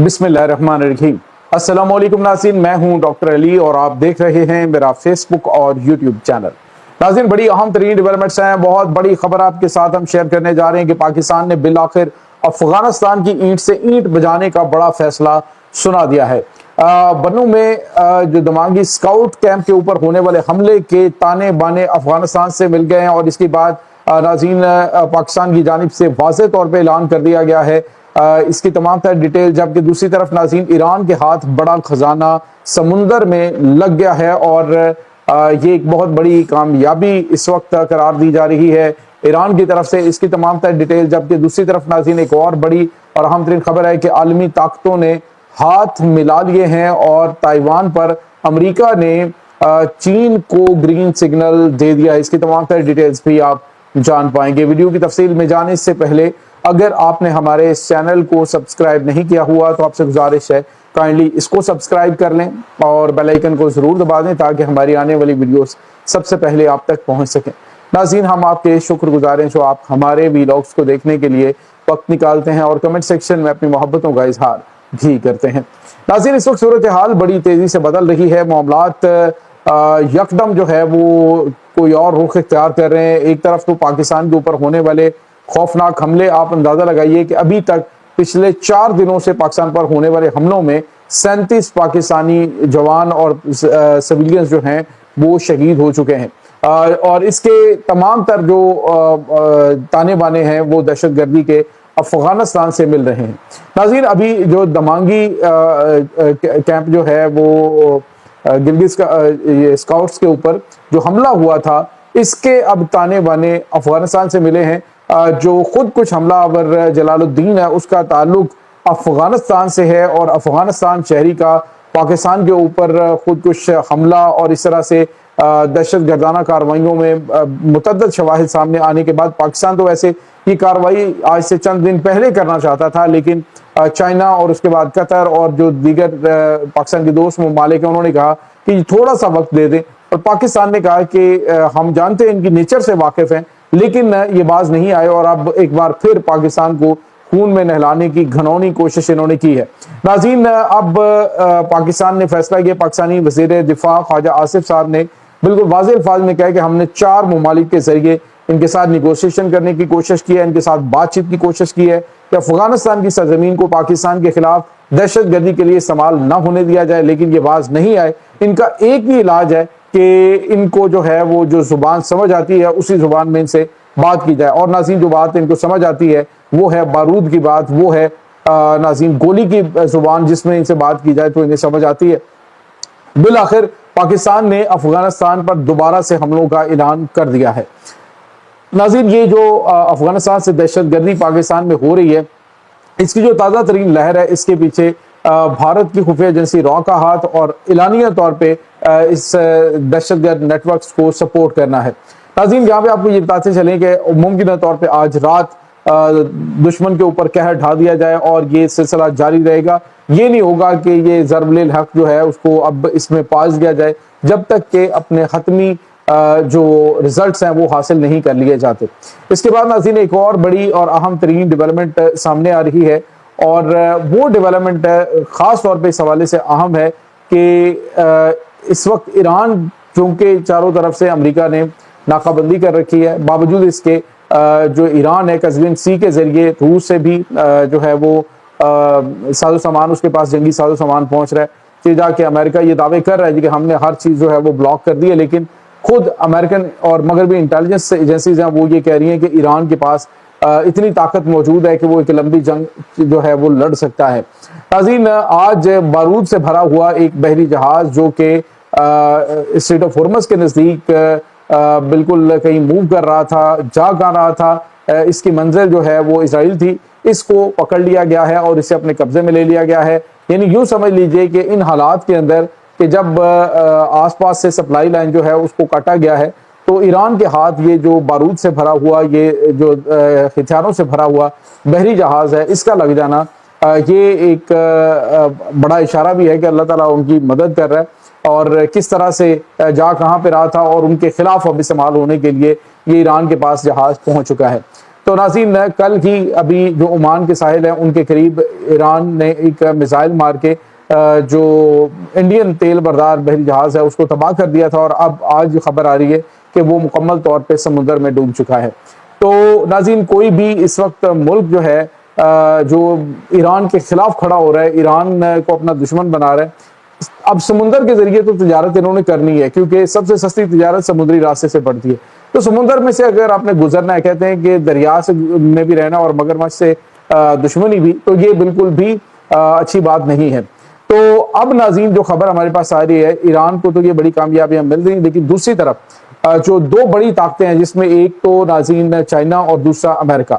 بسم اللہ الرحمن الرحیم۔ السلام علیکم ناظرین، میں ہوں ڈاکٹر علی اور آپ دیکھ رہے ہیں میرا فیس بک اور یوٹیوب چینل۔ ناظرین، بڑی اہم ترین ڈیولپمنٹس ہیں، بہت بڑی خبر آپ کے ساتھ ہم شیئر کرنے جا رہے ہیں کہ پاکستان نے بالآخر افغانستان کی اینٹ سے اینٹ بجانے کا بڑا فیصلہ سنا دیا ہے۔ بنو میں جو دمانگی سکاؤٹ کیمپ کے اوپر ہونے والے حملے کے تانے بانے افغانستان سے مل گئے ہیں اور اس کے بعد ناظرین پاکستان کی جانب سے واضح طور پہ اعلان کر دیا گیا ہے اس کی تمام تر ڈیٹیل، جبکہ دوسری طرف ناظرین ایران کے ہاتھ بڑا خزانہ سمندر میں لگ گیا ہے اور یہ ایک بہت بڑی کامیابی اس وقت قرار دی جا رہی ہے ایران کی طرف سے۔ اس کی تمام تر ڈیٹیل، جبکہ دوسری طرف ناظرین ایک اور بڑی اور اہم ترین خبر ہے کہ عالمی طاقتوں نے ہاتھ ملا لیے ہیں اور تائیوان پر امریکہ نے چین کو گرین سگنل دے دیا ہے۔ اس کی تمام تر ڈیٹیلز بھی آپ جان پائیں گے۔ ویڈیو کی تفصیل میں جانے سے پہلے اگر آپ نے ہمارے اس چینل کو سبسکرائب نہیں کیا ہوا تو آپ سے گزارش ہے کائنڈلی اس کو سبسکرائب کر لیں اور بیل آئیکن کو ضرور دبا دیں تاکہ ہماری آنے والی ویڈیوز سب سے پہلے آپ تک پہنچ سکیں۔ ناظرین، ہم آپ کے شکر گزار ہیں جو آپ ہمارے ویلاگز کو دیکھنے کے لیے وقت نکالتے ہیں اور کمنٹ سیکشن میں اپنی محبتوں کا اظہار بھی کرتے ہیں۔ ناظرین، اس وقت صورتحال بڑی تیزی سے بدل رہی ہے، معاملات یکدم جو ہے وہ کوئی اور رخ اختیار کر رہے ہیں۔ ایک طرف تو پاکستان کے اوپر ہونے والے خوفناک حملے، آپ اندازہ لگائیے کہ ابھی تک پچھلے 4 دنوں سے پاکستان پر ہونے والے حملوں میں 37 پاکستانی جوان اور سویلینز جو ہیں وہ شہید ہو چکے ہیں اور اس کے تمام تر جو تانے بانے ہیں وہ دہشت گردی کے افغانستان سے مل رہے ہیں۔ ناظرین، ابھی جو دمانگی کیمپ جو ہے وہ گلگت اسکاؤٹس کے اوپر جو حملہ ہوا تھا، اس کے اب تانے بانے افغانستان سے ملے ہیں۔ جو خود کچھ حملہ آور جلال الدین ہے اس کا تعلق افغانستان سے ہے اور افغانستان شہری کا پاکستان کے اوپر خود کچھ حملہ اور اس طرح سے دہشت گردانہ کارروائیوں میں متعدد شواہد سامنے آنے کے بعد پاکستان تو ویسے یہ کارروائی آج سے چند دن پہلے کرنا چاہتا تھا، لیکن چائنا اور اس کے بعد قطر اور جو دیگر پاکستان کے دوست ممالک ہیں انہوں نے کہا کہ تھوڑا سا وقت دے دیں اور پاکستان نے کہا کہ ہم جانتے ہیں ان کی نیچر سے واقف ہیں لیکن یہ باز نہیں آئے اور اب ایک بار پھر پاکستان کو خون میں نہلانے کی گھنونی کوشش انہوں نے کی ہے۔ ناظرین، اب پاکستان نے فیصلہ کیا، پاکستانی وزیر دفاع خواجہ آصف صاحب نے بالکل واضح الفاظ میں کہا کہ ہم نے 4 ممالک کے ذریعے ان کے ساتھ نیگوشیشن کرنے کی کوشش کی ہے، ان کے ساتھ بات چیت کی کوشش کی ہے کہ افغانستان کی سرزمین کو پاکستان کے خلاف دہشت گردی کے لیے استعمال نہ ہونے دیا جائے، لیکن یہ باز نہیں آئے۔ ان کا ایک ہی علاج ہے کہ ان کو جو ہے وہ جو زبان سمجھ آتی ہے اسی زبان میں ان سے بات کی جائے، اور ناظرین جو بات ان کو سمجھ آتی ہے وہ ہے بارود کی بات، وہ ہے ناظرین گولی کی زبان، جس میں ان سے بات کی جائے تو انہیں سمجھ آتی ہے۔ بالآخر پاکستان نے افغانستان پر دوبارہ سے حملوں کا اعلان کر دیا ہے۔ ناظرین، یہ جو افغانستان سے دہشت گردی پاکستان میں ہو رہی ہے، اس کی جو تازہ ترین لہر ہے، اس کے پیچھے بھارت کی خفیہ ایجنسی را کا ہاتھ اور اعلانیہ طور پہ اس دہشت گرد نیٹ ورکس کو سپورٹ کرنا ہے۔ ناظرین، یہاں پہ آپ کو یہ بتاتے چلیں کہ ممکنہ طور پہ آج رات دشمن کے اوپر قہر ڈھا دیا جائے اور یہ سلسلہ جاری رہے گا۔ یہ نہیں ہوگا کہ یہ ضرب للحق جو ہے اس کو اب اس میں پاس دیا جائے جب تک کہ اپنے حتمی جو ریزلٹس ہیں وہ حاصل نہیں کر لیے جاتے۔ اس کے بعد ناظرین ایک اور بڑی اور اہم ترین ڈیولپمنٹ سامنے آ رہی ہے اور وہ ڈیولپمنٹ خاص طور پہ اس حوالے سے اہم ہے کہ اس وقت ایران چونکہ چاروں طرف سے امریکہ نے ناکہ بندی کر رکھی ہے، باوجود اس کے جو ایران ہے کیسپیئن سی کے ذریعے روس سے بھی جو ہے وہ ساز و سامان اس کے پاس جنگی ساز و سامان پہنچ رہا ہے، کہ جا کے امریکہ یہ دعوے کر رہا ہے کہ ہم نے ہر چیز جو ہے وہ بلاک کر دی ہے، لیکن خود امریکن اور مغربی انٹیلیجنس ایجنسیز ہیں وہ یہ کہہ رہی ہیں کہ ایران کے پاس اتنی طاقت موجود ہے کہ وہ ایک لمبی جنگ جو ہے وہ لڑ سکتا ہے۔ ناظرین، آج بارود سے بھرا ہوا ایک بحری جہاز جو کہ اسٹریٹ آف ہورمز کے نزدیک بالکل کہیں موو کر رہا تھا، جا کر رہا تھا، اس کی منزل جو ہے وہ اسرائیل تھی، اس کو پکڑ لیا گیا ہے اور اسے اپنے قبضے میں لے لیا گیا ہے۔ یعنی یوں سمجھ لیجئے کہ ان حالات کے اندر کہ جب آس پاس سے سپلائی لائن جو ہے اس کو کاٹا گیا ہے تو ایران کے ہاتھ یہ جو بارود سے بھرا ہوا، یہ جو ہتھیاروں سے بھرا ہوا بحری جہاز ہے، اس کا لگ جانا یہ ایک بڑا اشارہ بھی ہے کہ اللہ تعالیٰ ان کی مدد کر رہا ہے اور کس طرح سے جا کہاں پہ رہا تھا اور ان کے خلاف اب استعمال ہونے کے لیے یہ ایران کے پاس جہاز پہنچ چکا ہے۔ تو ناظرین کل ہی ابھی جو عمان کے ساحل ہیں ان کے قریب ایران نے ایک میزائل مار کے جو انڈین تیل بردار بحری جہاز ہے اس کو تباہ کر دیا تھا، اور اب آج خبر آ رہی ہے کہ وہ مکمل طور پہ سمندر میں ڈوب چکا ہے۔ تو ناظرین کوئی بھی اس وقت ملک جو ہے جو ایران کے خلاف کھڑا ہو رہا ہے، ایران کو اپنا دشمن بنا رہا ہے، اب سمندر کے ذریعے تو تجارت انہوں نے کرنی ہے، کیونکہ سب سے سستی تجارت سمندری راستے سے پڑتی ہے۔ تو سمندر میں سے اگر آپ نے گزرنا ہے، کہتے ہیں کہ دریا سے میں بھی رہنا اور مگرمچھ سے دشمنی بھی، تو یہ بالکل بھی اچھی بات نہیں ہے۔ تو اب ناظرین جو خبر ہمارے پاس آ رہی ہے، ایران کو تو یہ بڑی کامیابیاں مل رہی ہیں، لیکن دوسری طرف جو دو بڑی طاقتیں ہیں، جس میں ایک تو ناظرین چائنا اور دوسرا امریکہ،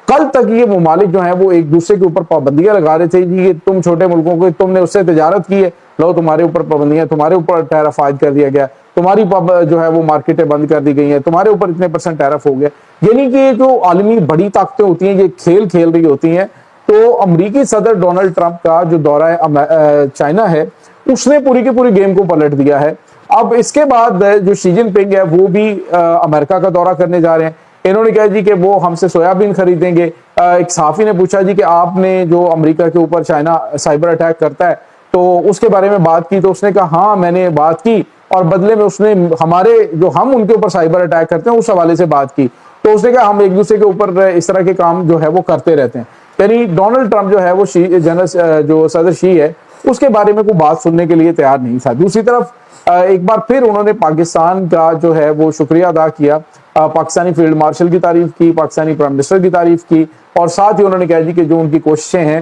کل تک یہ ممالک جو ہیں وہ ایک دوسرے کے اوپر پابندیاں لگا رہے تھے کہ تم چھوٹے ملکوں کو، تم نے اس سے تجارت کی ہے، لو تمہارے اوپر پابندیاں، تمہارے اوپر ٹیرف عائد کر دیا گیا، تمہاری جو ہے وہ مارکیٹیں بند کر دی گئی ہیں، تمہارے اوپر اتنے % ٹیرف ہو گیا۔ یعنی کہ جو عالمی بڑی طاقتیں ہوتی ہیں یہ کھیل کھیل رہی ہوتی ہیں۔ تو امریکی صدر ڈونلڈ ٹرمپ کا جو دورہ چائنا ہے، اس نے پوری کی پوری گیم کو پلٹ دیا ہے۔ اب اس کے بعد جو شی جن پنگ ہے وہ بھی امریکہ کا دورہ کرنے جا رہے ہیں۔ انہوں نے کہا جی کہ وہ ہم سے سویابین خریدیں گے۔ ایک صحافی نے پوچھا جی کہ آپ نے جو امریکہ کے اوپر چائنا سائبر اٹیک کرتا ہے تو اس کے بارے میں بات کی، تو اس نے کہا ہاں میں نے بات کی، اور بدلے میں اس نے ہمارے جو ہم ان کے اوپر سائبر اٹیک کرتے ہیں اس حوالے سے بات کی۔ تو اس نے کہا ہم ایک دوسرے کے اوپر اس طرح کے کام جو ہے وہ کرتے رہتے ہیں۔ یعنی ڈونلڈ ٹرمپ جو ہے وہ جو صدر شی ہے اس کے بارے میں کوئی بات سننے کے لیے تیار نہیں تھا۔ دوسری طرف ایک بار پھر انہوں نے پاکستان کا جو ہے وہ شکریہ ادا کیا، پاکستانی فیلڈ مارشل کی تعریف کی، پاکستانی پرائم منسٹر کی تعریف کی، اور ساتھ ہی انہوں نے کہا جی کہ جو ان کی کوششیں ہیں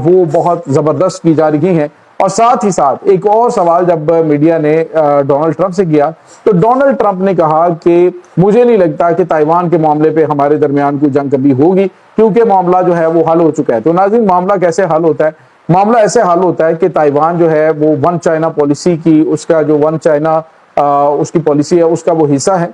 وہ بہت زبردست کی جا رہی ہیں۔ اور ساتھ ہی ساتھ ایک اور سوال جب میڈیا نے ڈونلڈ ٹرمپ سے کیا تو ڈونلڈ ٹرمپ نے کہا کہ مجھے نہیں لگتا کہ تائیوان کے معاملے پہ ہمارے درمیان کوئی جنگ کبھی ہوگی، کیونکہ معاملہ جو ہے وہ حل ہو چکا ہے۔ تو ناظرین معاملہ کیسے حل ہوتا ہے؟ معاملہ ایسے حل ہوتا ہے کہ تائیوان جو ہے وہ ون چائنا پالیسی کی، اس کا جو ون چائنا اس کی پالیسی ہے اس کا وہ حصہ ہے،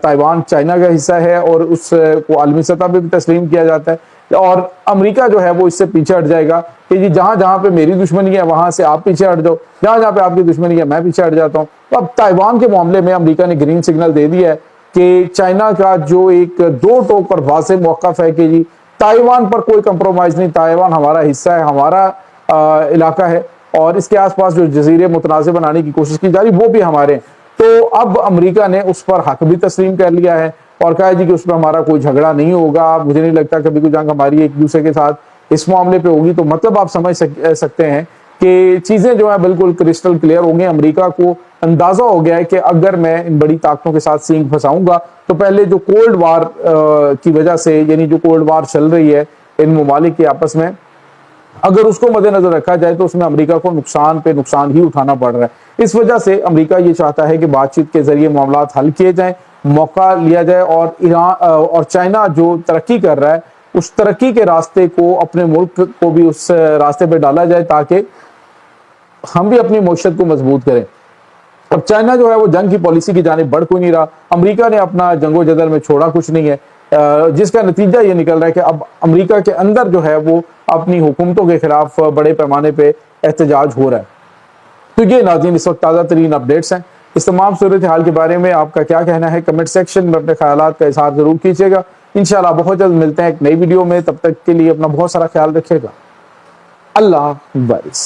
تائیوان چائنا کا حصہ ہے، اور اس کو عالمی سطح پہ بھی تسلیم کیا جاتا ہے۔ اور امریکہ جو ہے وہ اس سے پیچھے ہٹ جائے گا کہ جی جہاں جہاں پہ میری دشمنی ہے وہاں سے آپ پیچھے ہٹ جاؤ، جہاں جہاں پہ آپ کی دشمنی ہے میں پیچھے ہٹ جاتا ہوں۔ تو اب تائیوان کے معاملے میں امریکہ نے گرین سگنل دے دیا ہے کہ چائنا کا جو ایک دو ٹوک اور واضح موقف ہے کہ جی تائیوان پر کوئی کمپرومائز نہیں، تائیوان ہمارا حصہ ہے، ہمارا علاقہ ہے، اور اس کے آس پاس جو جزیرے متنازع بنانے کی کوشش کی جا رہی وہ بھی ہمارے ہیں۔ تو اب امریکہ نے اس پر حق بھی تسلیم کر لیا ہے اور کہا جی کہ اس پہ ہمارا کوئی جھگڑا نہیں ہوگا، مجھے نہیں لگتا کبھی کوئی جنگ ہماری ایک دوسرے کے ساتھ اس معاملے پہ ہوگی۔ تو مطلب آپ سمجھ سکتے ہیں کہ چیزیں جو ہیں بالکل کرسٹل کلیئر ہوں گی۔ امریکہ کو اندازہ ہو گیا ہے کہ اگر میں ان بڑی طاقتوں کے ساتھ سینگ پھنساؤں گا تو پہلے جو کولڈ وار کی وجہ سے، یعنی جو کولڈ وار چل رہی ہے ان ممالک کے آپس میں، اگر اس کو مد نظر رکھا جائے تو اس میں امریکہ کو نقصان پہ نقصان ہی اٹھانا پڑ رہا ہے۔ اس وجہ سے امریکہ یہ چاہتا ہے کہ بات چیت کے ذریعے معاملات حل کیے جائیں، موقع لیا جائے، اور ایران اور چائنا جو ترقی کر رہا ہے اس ترقی کے راستے کو، اپنے ملک کو بھی اس راستے پہ ڈالا جائے تاکہ ہم بھی اپنی معیشت کو مضبوط کریں۔ اب چائنا جو ہے وہ جنگ کی پالیسی کی جانب بڑھ کوئی نہیں رہا، امریکہ نے اپنا جنگ و جدل میں چھوڑا کچھ نہیں ہے، جس کا نتیجہ یہ نکل رہا ہے کہ اب امریکہ کے اندر جو ہے وہ اپنی حکومتوں کے خلاف بڑے پیمانے پہ احتجاج ہو رہا ہے۔ تو یہ ناظرین اس وقت تازہ ترین اپڈیٹس ہیں۔ اس تمام صورتحال کے بارے میں آپ کا کیا کہنا ہے؟ کمنٹ سیکشن میں اپنے خیالات کا اظہار ضرور کیجیے گا۔ انشاءاللہ بہت جلد ملتے ہیں ایک نئی ویڈیو میں، تب تک کے لیے اپنا بہت سارا خیال رکھیے گا۔ اللہ حافظ۔